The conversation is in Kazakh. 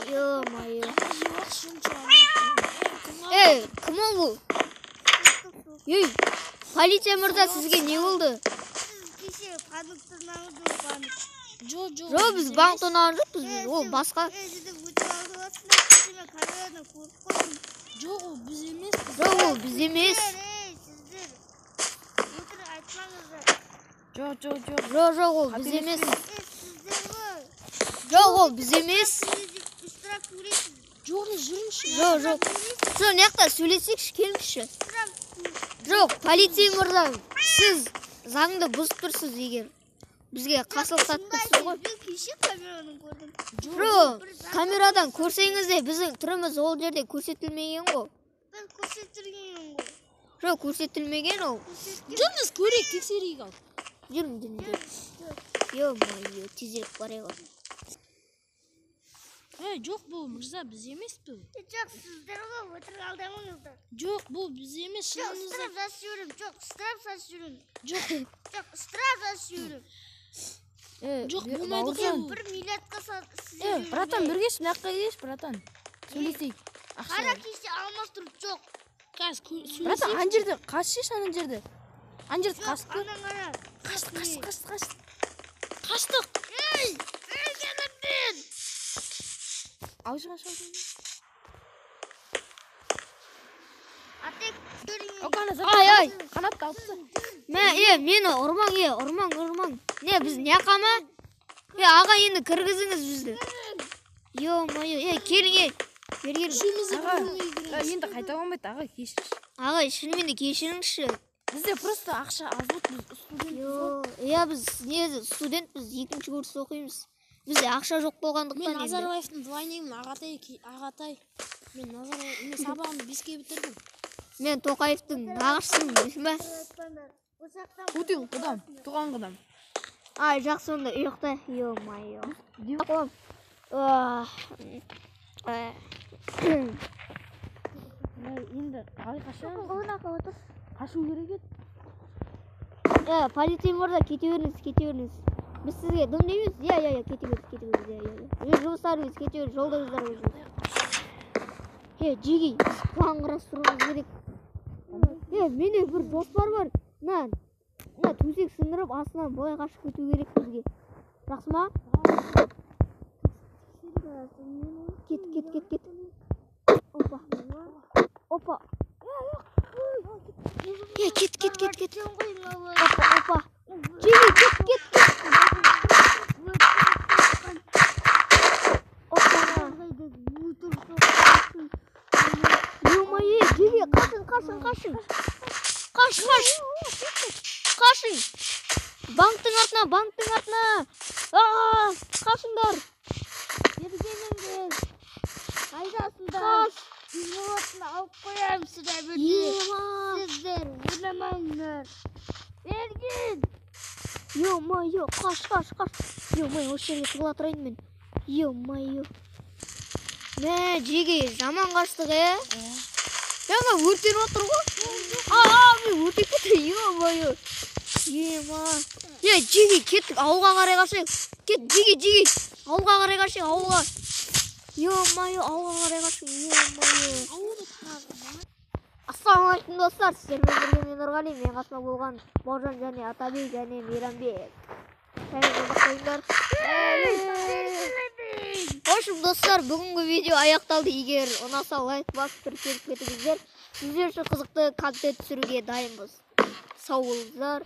Ё-моё. Кім ол бұл? Полиция мырза, сізге не болды? Кеше банктан алдым. Жоқ, біз банктан алдық, біз ол басқа. Жоқ, ол біз емес. Жоқ, ол біз емес. Жоқ, ол біз емес. Жоқ, ол біз емес. Жоқ, жүріңші. Жоқ. Сол неқта сөйлесекші, келіңші. Жоқ, полиция мырза, сіз заңды бұзып тұрсыз егер. Бізге қасыл саттырсыз ғой. Мен кеше камерадан көрдім. Жоқ, камерадан көрсеңіз де біздің түріміз ол жерде көрсетілмеген ғой. Ben көрсетілген ғой. Жоқ, көрсетілмеген ол. Жүріңіз көрейік, тексерейік ал. Жүрің. Ё-моё, тезірек барайық. Жоқ, бұл мырза біз емес бұл. Жоқ, сіздер ғой өтірік алдамаңыздар. Жоқ, бұл біз емес, шыныңызда. Жоқ, ыстырап жас жүрім. Жоқ, ыстырап жас жүрім. Жоқ, болмайды ғой. 1 миллиардқа сіздер. Братан, бірге шынаққа келеш, братан. Сөйлесейік. Қара кеште алмастырып жоқ. Қазір сөйлесейік. Братан, ан жерде қашшы, ан жерде. Ан жерде қашты. Анан қара. Қаштық. Ей, келімден. Алжыға. Атек көріңіз. Ай. Қанатты алыпсы. Мені ұрмаң. Не, біз не қама? Аға, енді кіргізіңіз бізді. Ё-моё, келің, бергер. Енді қайта болмайды, аға, кешірші. Аға, шынымен де кешіріңізші. Бізде просто ақша аз болды, біз студент. Біз негізі студентпіз, 2-ші курс оқимыз. Бізде ақша жоқ болғандықтан Мен енді. Назарбаевтың двойнигімін, ағатай. Мен сабағымды 5-ке бітірдім. Мен Тоқаевтың нағашысымын, дейсің бе? Путин құдам, туған құдам. Ай, жақсы онда ұйықта. Ё-моё. Енді қалай қашамыз? Қашу керек еді. Полиция мырза, кете беріңіз. Біз сізге дым дейміз? Кете беріңіз. Жұмыстарыңыз, кете беріңіз, жолдаңыздар өзіңіз. Жеги, біз план құрастыруымыз керек. Менде бір жоспар бар. Мына төсек сындырып, астынан былай қашып кету керек бізге. Жақсы ма? Кет. Опа. Кет. Опа. Жеги, кет. Ё-моё, жеги, қашың. Қашың. Банктың артына. Қашыңдар. Бергеніңіз. Қайдасыңдар? Үймолатына алып қоям сіздер бөлге. Сіздер ойламаңдар. Берген. Ё-моё, қаш. Ё-моё, осы жерге тығыла тұрайын мен. Ё-моё. Жеги, жаман қаштық, Яңа өртеніп отыр ғой. Мен өртеп кетті, ё-моё. Жеги, кеттік, ауылға қарай қашайық. Кет, жеги. Ауылға қарай қашайық, ауылға. Ё-моё, ауылға қарай қашайық, ё-моё. Ассалаумағалейкум достар, сіздермен бірге мен Нұрғали, мен қасымда болған Бауыржан және Атабек және Мейрамбек. Hoşum dostlar, bugünkü video ayaktaldı. Егер ұнаса лайк басып тіркеліп кетіңіздер. Сіздер үшін қызықты контент түсіруге дайынбыз. Сау болыңыздар.